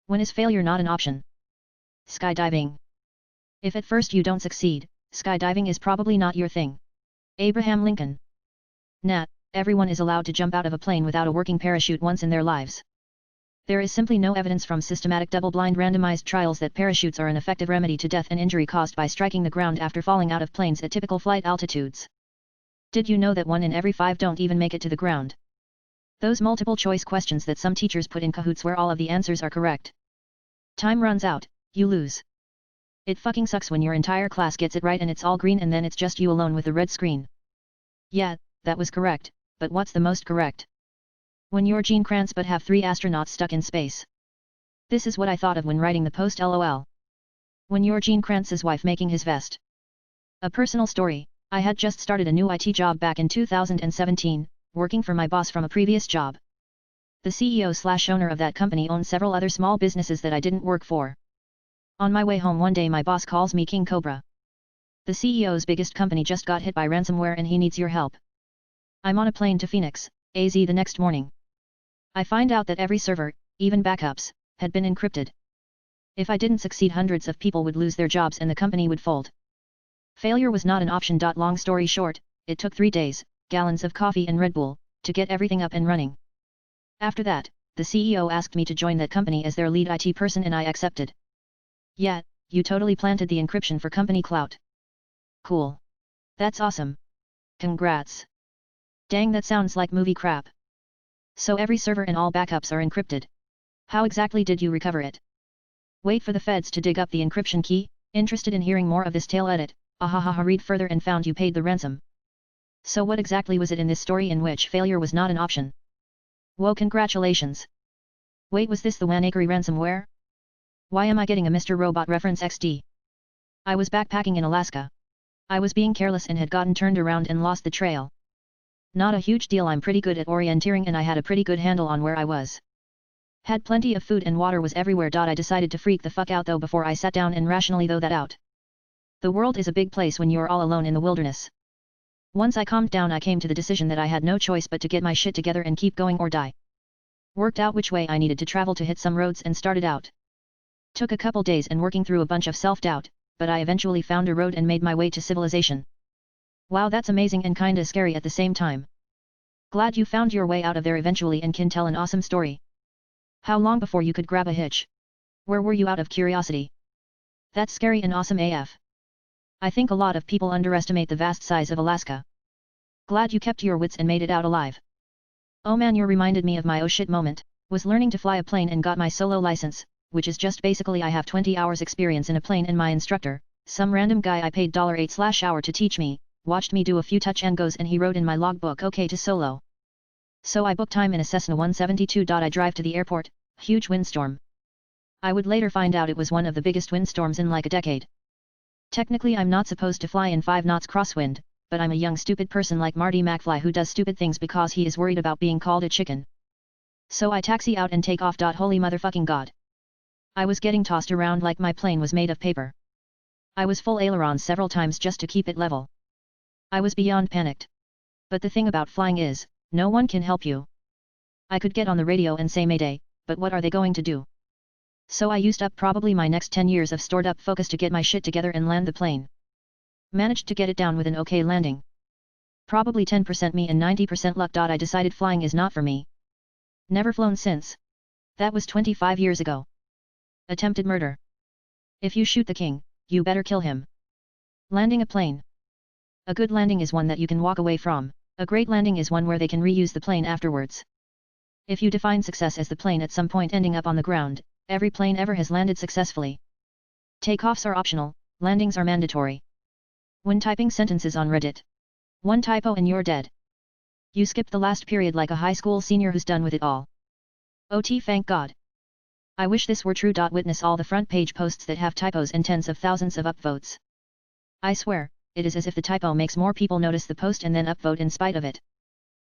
When is failure not an option? Skydiving. If at first you don't succeed, skydiving is probably not your thing. Abraham Lincoln. Nat, everyone is allowed to jump out of a plane without a working parachute once in their lives. There is simply no evidence from systematic double-blind randomized trials that parachutes are an effective remedy to death and injury caused by striking the ground after falling out of planes at typical flight altitudes. Did you know that 1 in every 5 don't even make it to the ground? Those multiple choice questions that some teachers put in Kahoots where all of the answers are correct. Time runs out, you lose. It fucking sucks when your entire class gets it right and it's all green and then it's just you alone with the red screen. Yeah, that was correct, but what's the most correct? When you're Gene Kranz but have 3 astronauts stuck in space. This is what I thought of when writing the post lol. When you're Gene Kranz's wife making his vest. A personal story, I had just started a new IT job back in 2017, working for my boss from a previous job. The CEO/owner of that company owned several other small businesses that I didn't work for. On my way home one day my boss calls me King Cobra. The CEO's biggest company just got hit by ransomware and he needs your help. I'm on a plane to Phoenix, AZ the next morning. I find out that every server, even backups, had been encrypted. If I didn't succeed, hundreds of people would lose their jobs and the company would fold. Failure was not an option. Long story short, it took 3 days, gallons of coffee and Red Bull, to get everything up and running. After that, the CEO asked me to join that company as their lead IT person and I accepted. Yeah, you totally planted the encryption for company clout. Cool. That's awesome. Congrats. Dang, that sounds like movie crap. So every server and all backups are encrypted. How exactly did you recover it? Wait for the feds to dig up the encryption key. Interested in hearing more of this tale? Edit. Ahahaha, read further and found you paid the ransom. So what exactly was it in this story in which failure was not an option? Whoa, congratulations. Wait, was this the Wanakeri ransomware? Why am I getting a Mr. Robot reference XD? I was backpacking in Alaska. I was being careless and had gotten turned around and lost the trail. Not a huge deal, I'm pretty good at orienteering and I had a pretty good handle on where I was. Had plenty of food and water was everywhere. I decided to freak the fuck out though before I sat down and rationally thought that out. The world is a big place when you're all alone in the wilderness. Once I calmed down I came to the decision that I had no choice but to get my shit together and keep going or die. Worked out which way I needed to travel to hit some roads and started out. Took a couple days and working through a bunch of self-doubt, but I eventually found a road and made my way to civilization. Wow, that's amazing and kinda scary at the same time. Glad you found your way out of there eventually and can tell an awesome story. How long before you could grab a hitch? Where were you, out of curiosity? That's scary and awesome AF. I think a lot of people underestimate the vast size of Alaska. Glad you kept your wits and made it out alive. Oh man, you reminded me of my oh shit moment. Was learning to fly a plane and got my solo license, which is just basically I have 20 hours experience in a plane and my instructor, some random guy I paid $8/hour to teach me, watched me do a few touch and goes and he wrote in my logbook okay to solo. So I booked time in a Cessna 172. I drive to the airport, huge windstorm. I would later find out it was one of the biggest windstorms in like a decade. Technically I'm not supposed to fly in 5 knots crosswind, but I'm a young stupid person like Marty McFly who does stupid things because he is worried about being called a chicken. So I taxi out and take off. Holy motherfucking god. I was getting tossed around like my plane was made of paper. I was full ailerons several times just to keep it level. I was beyond panicked. But the thing about flying is, no one can help you. I could get on the radio and say Mayday, but what are they going to do? So I used up probably my next 10 years of stored up focus to get my shit together and land the plane. Managed to get it down with an okay landing. Probably 10% me and 90% luck. I decided flying is not for me. Never flown since. That was 25 years ago. Attempted murder. If you shoot the king, you better kill him. Landing a plane. A good landing is one that you can walk away from. A great landing is one where they can reuse the plane afterwards. If you define success as the plane at some point ending up on the ground, every plane ever has landed successfully. Takeoffs are optional, landings are mandatory. When typing sentences on Reddit. One typo and you're dead. You skipped the last period like a high school senior who's done with it all. OT, thank God. I wish this were true. Witness all the front page posts that have typos and tens of thousands of upvotes. I swear, it is as if the typo makes more people notice the post and then upvote in spite of it.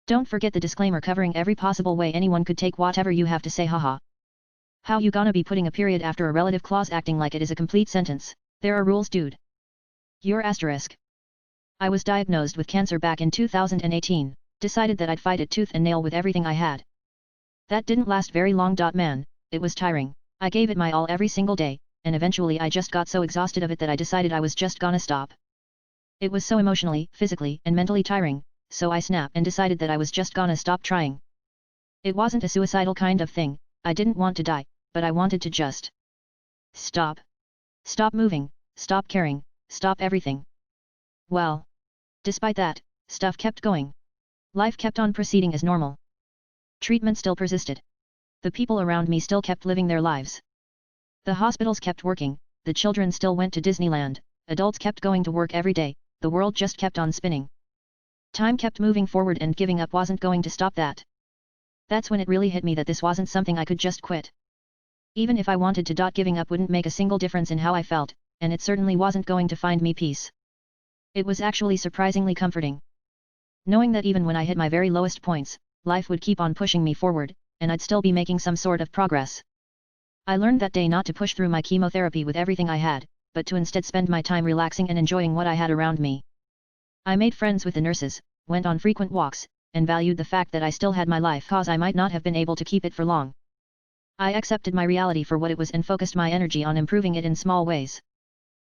Don't forget the disclaimer covering every possible way anyone could take whatever you have to say. Haha. How you gonna be putting a period after a relative clause acting like it is a complete sentence? There are rules, dude. Your asterisk. I was diagnosed with cancer back in 2018, decided that I'd fight it tooth and nail with everything I had. That didn't last very long. Man, it was tiring. I gave it my all every single day, and eventually I just got so exhausted of it that I decided I was just gonna stop. It was so emotionally, physically, and mentally tiring, so I snapped and decided that I was just gonna stop trying. It wasn't a suicidal kind of thing, I didn't want to die, but I wanted to just stop. Stop moving, stop caring, stop everything. Well, despite that, stuff kept going. Life kept on proceeding as normal. Treatment still persisted. The people around me still kept living their lives. The hospitals kept working, the children still went to Disneyland, adults kept going to work every day, the world just kept on spinning. Time kept moving forward and giving up wasn't going to stop that. That's when it really hit me that this wasn't something I could just quit. Even if I wanted to, giving up wouldn't make a single difference in how I felt, and it certainly wasn't going to find me peace. It was actually surprisingly comforting. Knowing that even when I hit my very lowest points, life would keep on pushing me forward, and I'd still be making some sort of progress. I learned that day not to push through my chemotherapy with everything I had, but to instead spend my time relaxing and enjoying what I had around me. I made friends with the nurses, went on frequent walks, and valued the fact that I still had my life, cause I might not have been able to keep it for long. I accepted my reality for what it was and focused my energy on improving it in small ways.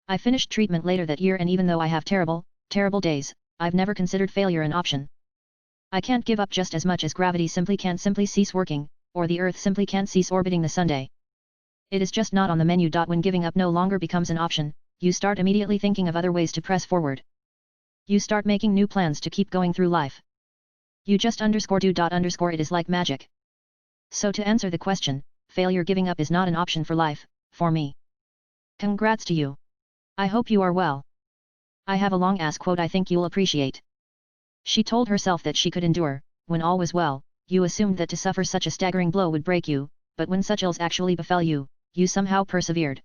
I finished treatment later that year, and even though I have terrible days, I've never considered failure an option. I can't give up just as much as gravity simply can't cease working, or the Earth simply can't cease orbiting the Sunday. It is just not on the menu. When giving up no longer becomes an option, you start immediately thinking of other ways to press forward. You start making new plans to keep going through life. You just do. It is like magic. So to answer the question, failure, giving up is not an option for life, for me. Congrats to you. I hope you are well. I have a long ass quote I think you'll appreciate. She told herself that she could endure. When all was well, you assumed that to suffer such a staggering blow would break you, but when such ills actually befell you, you somehow persevered.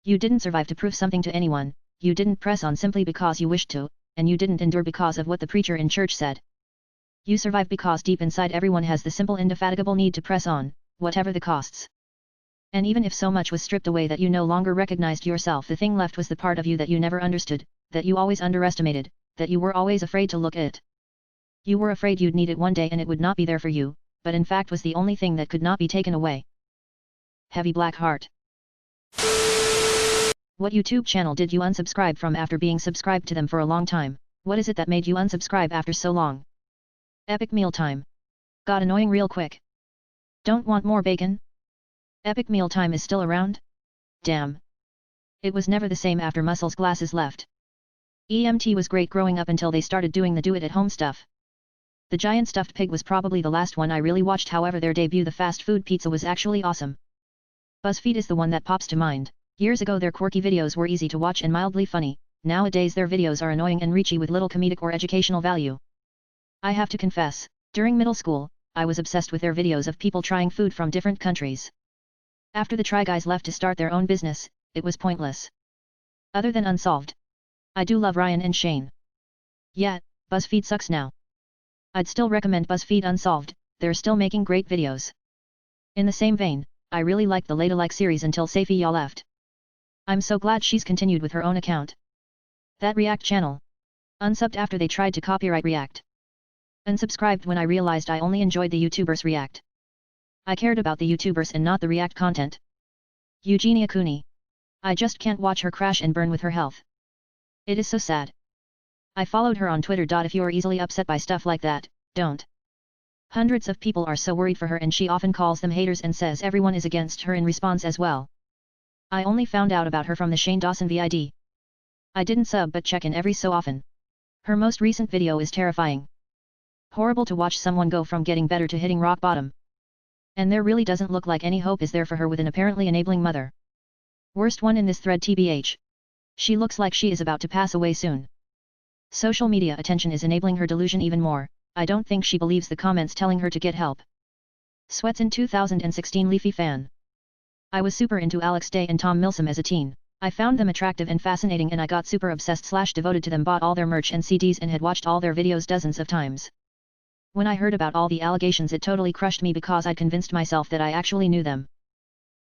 You didn't survive to prove something to anyone, you didn't press on simply because you wished to, and you didn't endure because of what the preacher in church said. You survive because deep inside everyone has the simple indefatigable need to press on, whatever the costs. And even if so much was stripped away that you no longer recognized yourself, the thing left was the part of you that you never understood, that you always underestimated, that you were always afraid to look at. You were afraid you'd need it one day and it would not be there for you, but in fact was the only thing that could not be taken away. Heavy black heart. What YouTube channel did you unsubscribe from after being subscribed to them for a long time? What is it that made you unsubscribe after so long? Epic Mealtime. Got annoying real quick. Don't want more bacon? Epic Mealtime is still around? Damn. It was never the same after Muscle's glasses left. EMT was great growing up until they started doing the do-it-at-home stuff. The giant stuffed pig was probably the last one I really watched, however their debut, the fast food pizza, was actually awesome. BuzzFeed is the one that pops to mind. Years ago their quirky videos were easy to watch and mildly funny, nowadays their videos are annoying and reachy with little comedic or educational value. I have to confess, during middle school, I was obsessed with their videos of people trying food from different countries. After the Try Guys left to start their own business, it was pointless. Other than Unsolved. I do love Ryan and Shane. Yeah, BuzzFeed sucks now. I'd still recommend BuzzFeed Unsolved, they're still making great videos. In the same vein, I really liked the Ladylike series until Safiya left. I'm so glad she's continued with her own account. That React channel. Unsubbed after they tried to copyright React. Unsubscribed when I realized I only enjoyed the YouTubers React. I cared about the YouTubers and not the React content. Eugenia Cooney. I just can't watch her crash and burn with her health. It is so sad. I followed her on Twitter. If you are easily upset by stuff like that, don't. Hundreds of people are so worried for her and she often calls them haters and says everyone is against her in response as well. I only found out about her from the Shane Dawson vid. I didn't sub but check in every so often. Her most recent video is terrifying. Horrible to watch someone go from getting better to hitting rock bottom. And there really doesn't look like any hope is there for her with an apparently enabling mother. Worst one in this thread TBH. She looks like she is about to pass away soon. Social media attention is enabling her delusion even more. I don't think she believes the comments telling her to get help. Sweats in 2016 Leafy fan. I was super into Alex Day and Tom Milsom as a teen. I found them attractive and fascinating and I got super obsessed / devoted to them, bought all their merch and CDs and had watched all their videos dozens of times. When I heard about all the allegations it totally crushed me because I'd convinced myself that I actually knew them.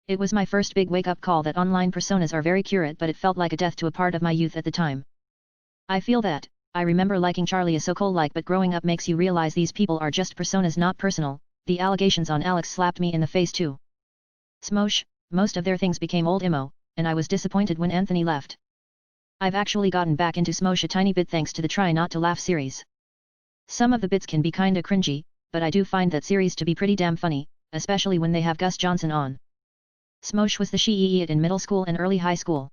It was my first big wake-up call that online personas are very accurate, but it felt like a death to a part of my youth at the time. I feel that. I remember liking Charlie Sokol but growing up makes you realize these people are just personas, not personal. The allegations on Alex slapped me in the face too. Smosh, most of their things became old immo, and I was disappointed when Anthony left. I've actually gotten back into Smosh a tiny bit thanks to the Try Not to Laugh series. Some of the bits can be kinda cringy, but I do find that series to be pretty damn funny, especially when they have Gus Johnson on. Smosh was the she-idiot in middle school and early high school.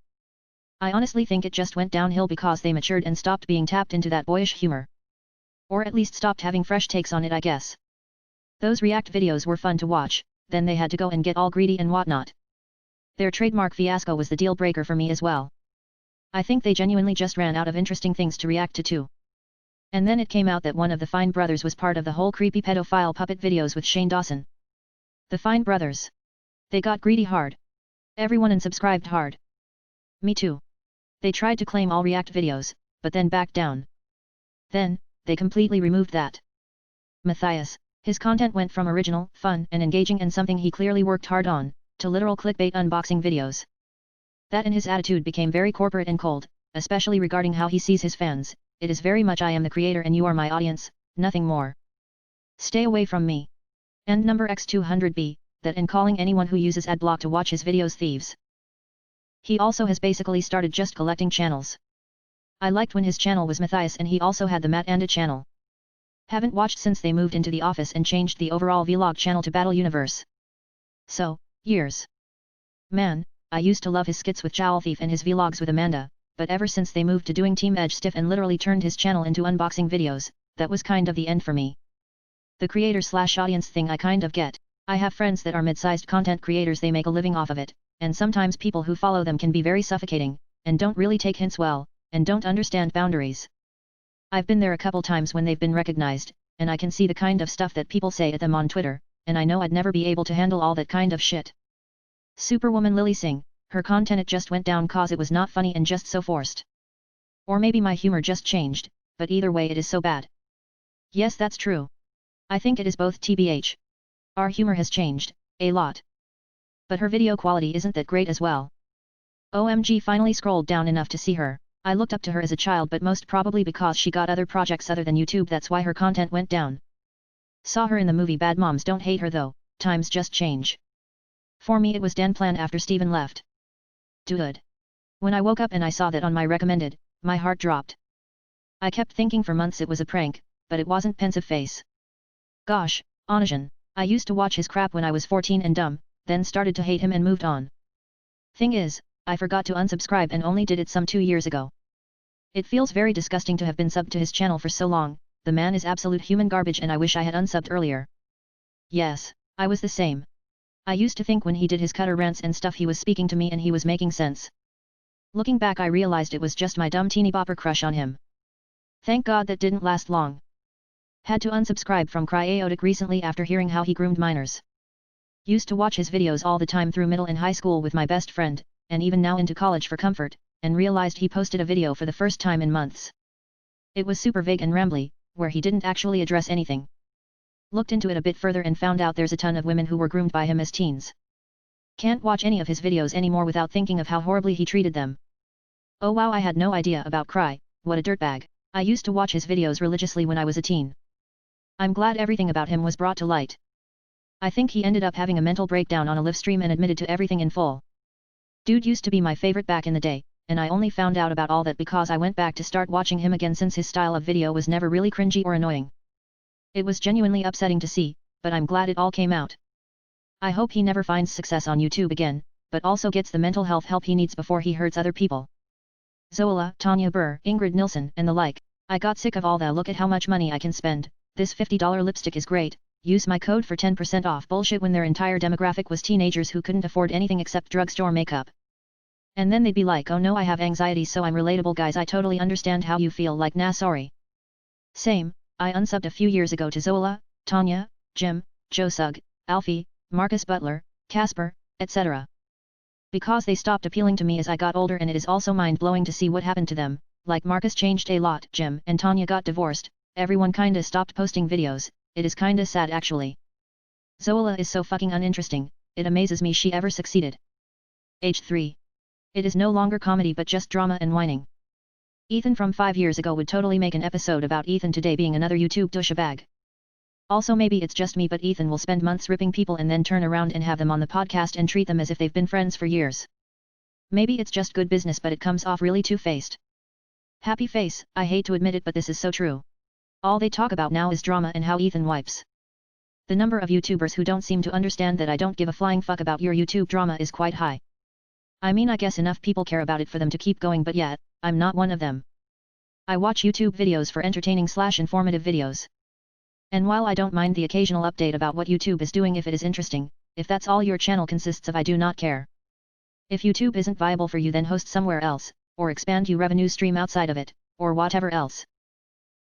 I honestly think it just went downhill because they matured and stopped being tapped into that boyish humor. Or at least stopped having fresh takes on it, I guess. Those react videos were fun to watch, then they had to go and get all greedy and whatnot. Their trademark fiasco was the deal breaker for me as well. I think they genuinely just ran out of interesting things to react to too. And then it came out that one of the Fine brothers was part of the whole creepy pedophile puppet videos with Shane Dawson. The Fine brothers. They got greedy hard. Everyone unsubscribed hard. Me too. They tried to claim all react videos, but then backed down. Then, they completely removed that. Matthias, his content went from original, fun and engaging and something he clearly worked hard on, to literal clickbait unboxing videos. That and his attitude became very corporate and cold, especially regarding how he sees his fans. It is very much I am the creator and you are my audience, nothing more. Stay away from me. End number X200B, that and calling anyone who uses adblock to watch his videos thieves. He also has basically started just collecting channels. I liked when his channel was Matthias and he also had the Matt Anda channel. Haven't watched since they moved into the office and changed the overall vlog channel to Battle Universe. So, years. Man, I used to love his skits with Jowl Thief and his vlogs with Amanda, but ever since they moved to doing Team Edge Stiff and literally turned his channel into unboxing videos, that was kind of the end for me. The creator/audience thing I kind of get. I have friends that are mid-sized content creators, they make a living off of it, and sometimes people who follow them can be very suffocating, and don't really take hints well, and don't understand boundaries. I've been there a couple times when they've been recognized, and I can see the kind of stuff that people say at them on Twitter, and I know I'd never be able to handle all that kind of shit. Superwoman Lily Singh, her content it just went down cause it was not funny and just so forced. Or maybe my humor just changed, but either way it is so bad. Yes, that's true. I think it is both tbh. Our humor has changed, a lot. But her video quality isn't that great as well. OMG, finally scrolled down enough to see her. I looked up to her as a child, but most probably because she got other projects other than YouTube, that's why her content went down. Saw her in the movie Bad Moms Don't Hate Her though, times just change. For me it was Dan Plan after Steven left. Dude. When I woke up and I saw that on my recommended, my heart dropped. I kept thinking for months it was a prank, but it wasn't. Pensive face. Gosh, Onajan, I used to watch his crap when I was 14 and dumb, then started to hate him and moved on. Thing is, I forgot to unsubscribe and only did it some 2 years ago. It feels very disgusting to have been subbed to his channel for so long. The man is absolute human garbage and I wish I had unsubbed earlier. Yes, I was the same. I used to think when he did his cutter rants and stuff he was speaking to me and he was making sense. Looking back I realized it was just my dumb teeny bopper crush on him. Thank God that didn't last long. Had to unsubscribe from Cryaotic recently after hearing how he groomed minors. Used to watch his videos all the time through middle and high school with my best friend, and even now into college for comfort, and realized he posted a video for the first time in months. It was super vague and rambly, where he didn't actually address anything. Looked into it a bit further and found out there's a ton of women who were groomed by him as teens. Can't watch any of his videos anymore without thinking of how horribly he treated them. Oh wow, I had no idea about Cry, what a dirtbag. I used to watch his videos religiously when I was a teen. I'm glad everything about him was brought to light. I think he ended up having a mental breakdown on a live stream and admitted to everything in full. Dude used to be my favorite back in the day, and I only found out about all that because I went back to start watching him again since his style of video was never really cringy or annoying. It was genuinely upsetting to see, but I'm glad it all came out. I hope he never finds success on YouTube again, but also gets the mental health help he needs before he hurts other people. Zola, Tanya Burr, Ingrid Nilsson, and the like. I got sick of all the look at how much money I can spend, this $50 lipstick is great, use my code for 10% off bullshit when their entire demographic was teenagers who couldn't afford anything except drugstore makeup. And then they'd be like, oh no, I have anxiety so I'm relatable. Guys, I totally understand how you feel, like nah sorry. Same, I unsubbed a few years ago to Zola, Tanya, Jim, Joe Sugg, Alfie, Marcus Butler, Casper, etc. Because they stopped appealing to me as I got older, and it is also mind-blowing to see what happened to them, like Marcus changed a lot, Jim and Tanya got divorced, everyone kinda stopped posting videos, it is kinda sad actually. Zola is so fucking uninteresting, it amazes me she ever succeeded. Age 3. It is no longer comedy but just drama and whining. Ethan from 5 years ago would totally make an episode about Ethan today being another YouTube douchebag. Also maybe it's just me, but Ethan will spend months ripping people and then turn around and have them on the podcast and treat them as if they've been friends for years. Maybe it's just good business, but it comes off really two-faced. Happy face, I hate to admit it, but this is so true. All they talk about now is drama and how Ethan wipes. The number of YouTubers who don't seem to understand that I don't give a flying fuck about your YouTube drama is quite high. I mean, I guess enough people care about it for them to keep going, but yet, I'm not one of them. I watch YouTube videos for entertaining/informative videos. And while I don't mind the occasional update about what YouTube is doing if it is interesting, if that's all your channel consists of, I do not care. If YouTube isn't viable for you, then host somewhere else, or expand your revenue stream outside of it, or whatever else.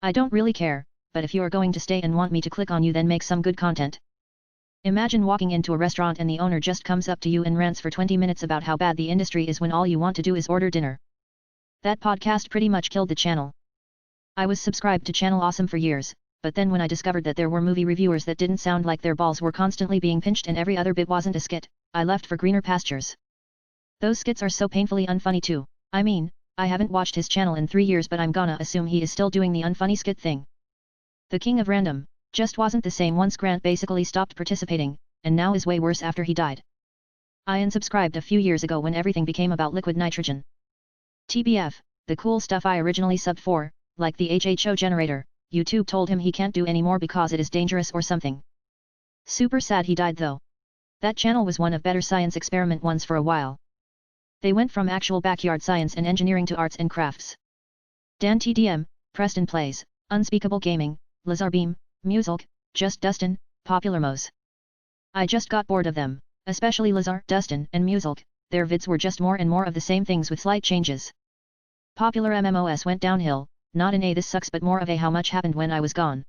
I don't really care, but if you are going to stay and want me to click on you, then make some good content. Imagine walking into a restaurant and the owner just comes up to you and rants for 20 minutes about how bad the industry is when all you want to do is order dinner. That podcast pretty much killed the channel. I was subscribed to Channel Awesome for years, but then when I discovered that there were movie reviewers that didn't sound like their balls were constantly being pinched and every other bit wasn't a skit, I left for greener pastures. Those skits are so painfully unfunny too. I mean, I haven't watched his channel in 3 years, but I'm gonna assume he is still doing the unfunny skit thing. The king of random just wasn't the same once Grant basically stopped participating, and now is way worse after he died. I unsubscribed a few years ago when everything became about liquid nitrogen. TBF, the cool stuff I originally subbed for, like the HHO generator, YouTube told him he can't do anymore because it is dangerous or something. Super sad he died though. That channel was one of better science experiment ones for a while. They went from actual backyard science and engineering to arts and crafts. Dan TDM, Preston Plays, Unspeakable Gaming, Lazarbeam, Musilk, Just Dustin, Popular Mose. I just got bored of them, especially Lazar, Dustin, and Musilk. Their vids were just more and more of the same things with slight changes. Popular MMOS went downhill, not an a this sucks but more of a how much happened when I was gone.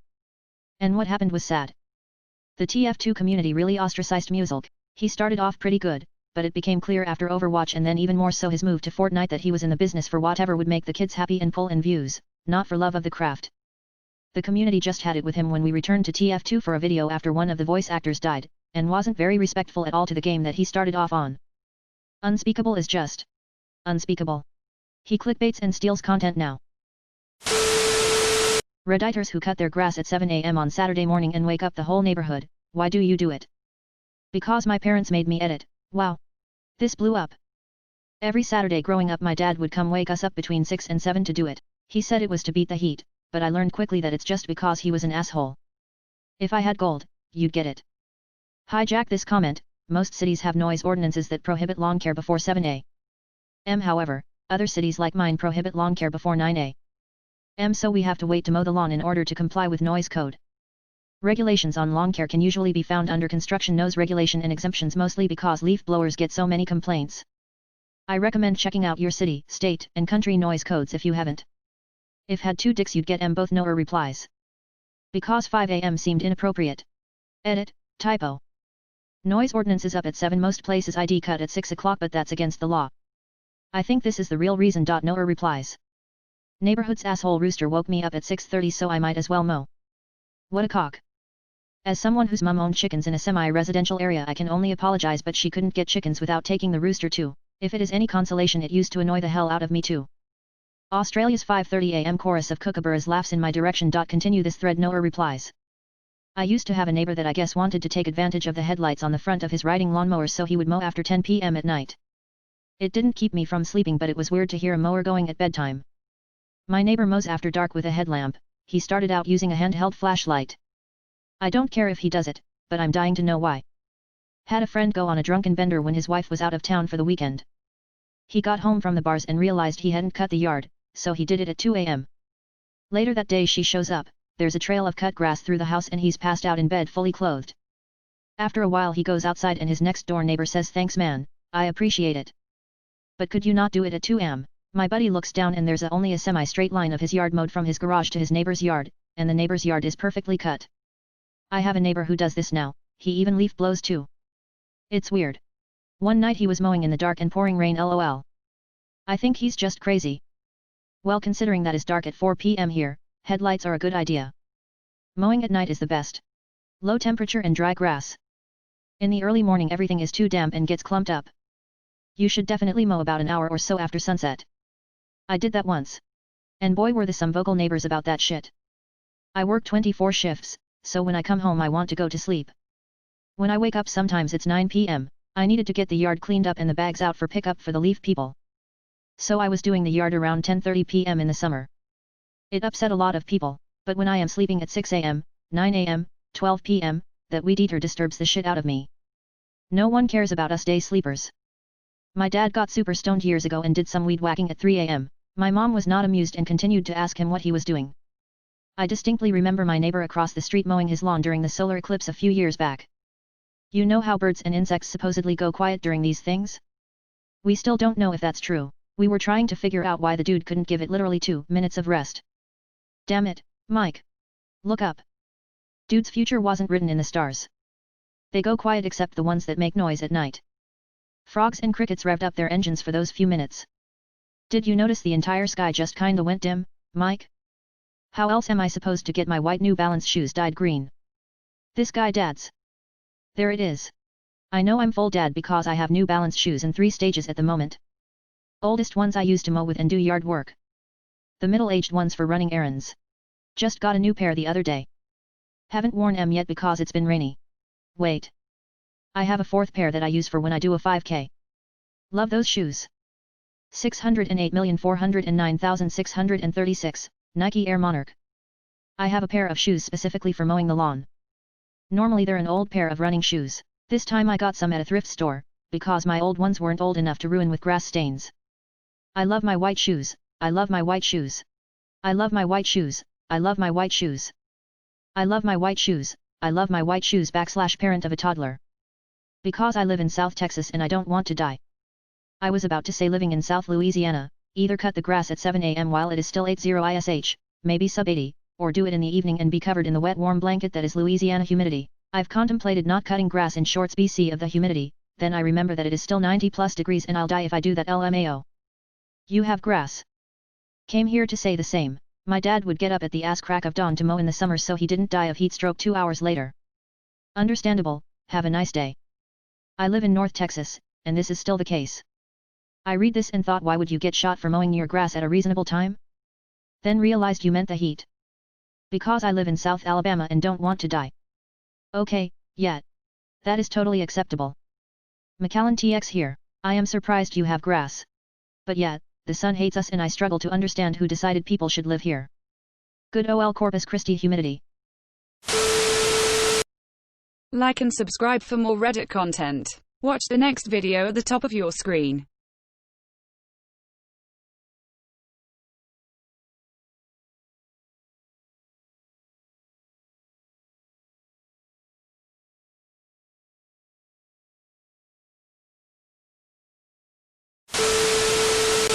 And what happened was sad. The TF2 community really ostracized Musilk. He started off pretty good, but it became clear after Overwatch and then even more so his move to Fortnite that he was in the business for whatever would make the kids happy and pull in views, not for love of the craft. The community just had it with him when we returned to TF2 for a video after one of the voice actors died, and wasn't very respectful at all to the game that he started off on. Unspeakable is just unspeakable. He clickbaits and steals content now. Redditors who cut their grass at 7 AM on Saturday morning and wake up the whole neighborhood, why do you do it? Because my parents made me edit. Wow. This blew up. Every Saturday growing up my dad would come wake us up between 6 and 7 to do it. He said it was to beat the heat, but I learned quickly that it's just because he was an asshole. If I had gold, you'd get it. Hijack this comment, most cities have noise ordinances that prohibit lawn care before 7 a.m. However, other cities like mine prohibit lawn care before 9 a.m. so we have to wait to mow the lawn in order to comply with noise code. Regulations on lawn care can usually be found under construction noise regulation and exemptions mostly because leaf blowers get so many complaints. I recommend checking out your city, state, and country noise codes if you haven't. If had two dicks you'd get both no or replies. Because 5 a.m. seemed inappropriate. Edit, typo. Noise ordinance is up at 7 most places ID cut at 6 o'clock but that's against the law. I think this is the real reason. No or replies. Neighborhood's asshole rooster woke me up at 6:30 so I might as well mow. What a cock. As someone whose mum owned chickens in a semi-residential area I can only apologize but she couldn't get chickens without taking the rooster too. If it is any consolation it used to annoy the hell out of me too. Australia's 5:30 am chorus of kookaburras laughs in my direction. Continue this thread. No or replies. I used to have a neighbor that I guess wanted to take advantage of the headlights on the front of his riding lawnmower so he would mow after 10 p.m. at night. It didn't keep me from sleeping but it was weird to hear a mower going at bedtime. My neighbor mows after dark with a headlamp. He started out using a handheld flashlight. I don't care if he does it, but I'm dying to know why. Had a friend go on a drunken bender when his wife was out of town for the weekend. He got home from the bars and realized he hadn't cut the yard, so he did it at 2 a.m. Later that day she shows up, there's a trail of cut grass through the house and he's passed out in bed fully clothed. After a while he goes outside and his next door neighbor says thanks man, I appreciate it. But could you not do it at 2 am? My buddy looks down and there's only a semi-straight line of his yard mowed from his garage to his neighbor's yard, and the neighbor's yard is perfectly cut. I have a neighbor who does this now, he even leaf blows too. It's weird. One night he was mowing in the dark and pouring rain lol. I think he's just crazy. Well considering that is dark at 4 p.m. here, headlights are a good idea. Mowing at night is the best. Low temperature and dry grass. In the early morning everything is too damp and gets clumped up. You should definitely mow about an hour or so after sunset. I did that once. And boy were there some vocal neighbors about that shit. I work 24 shifts, so when I come home I want to go to sleep. When I wake up sometimes it's 9 p.m, I needed to get the yard cleaned up and the bags out for pickup for the leaf people. So I was doing the yard around 10:30 p.m. in the summer. It upset a lot of people, but when I am sleeping at 6 a.m, 9 a.m, 12 p.m, that weed eater disturbs the shit out of me. No one cares about us day sleepers. My dad got super stoned years ago and did some weed whacking at 3 a.m. My mom was not amused and continued to ask him what he was doing. I distinctly remember my neighbor across the street mowing his lawn during the solar eclipse a few years back. You know how birds and insects supposedly go quiet during these things? We still don't know if that's true. We were trying to figure out why the dude couldn't give it literally 2 minutes of rest. Damn it, Mike. Look up. Dude's future wasn't written in the stars. They go quiet except the ones that make noise at night. Frogs and crickets revved up their engines for those few minutes. Did you notice the entire sky just kinda went dim, Mike? How else am I supposed to get my white New Balance shoes dyed green? This guy dad's. There it is. I know I'm full dad because I have New Balance shoes in 3 stages at the moment. Oldest ones I use to mow with and do yard work. The middle-aged ones for running errands. Just got a new pair the other day. Haven't worn them yet because it's been rainy. Wait. I have a 4th pair that I use for when I do a 5K. Love those shoes. 608,409,636, Nike Air Monarch. I have a pair of shoes specifically for mowing the lawn. Normally they're an old pair of running shoes. This time I got some at a thrift store, because my old ones weren't old enough to ruin with grass stains. I love my white shoes, I love my white shoes. I love my white shoes, I love my white shoes. I love my white shoes, I love my white shoes / parent of a toddler. Because I live in South Texas and I don't want to die. I was about to say living in South Louisiana, either cut the grass at 7 a.m. while it is still 80 ish, maybe sub 80, or do it in the evening and be covered in the wet warm blanket that is Louisiana humidity. I've contemplated not cutting grass in shorts BC of the humidity, then I remember that it is still 90+ degrees and I'll die if I do that LMAO. You have grass. Came here to say the same. My dad would get up at the ass crack of dawn to mow in the summer so he didn't die of heat stroke 2 hours later. Understandable, have a nice day. I live in North Texas, and this is still the case. I read this and thought, why would you get shot for mowing your grass at a reasonable time? Then realized you meant the heat. Because I live in South Alabama and don't want to die. Okay, yeah. That is totally acceptable. MacLeod TX here. I am surprised you have grass. But yeah, the sun hates us and I struggle to understand who decided people should live here. Good ol' Corpus Christi humidity. Like and subscribe for more Reddit content. Watch the next video at the top of your screen.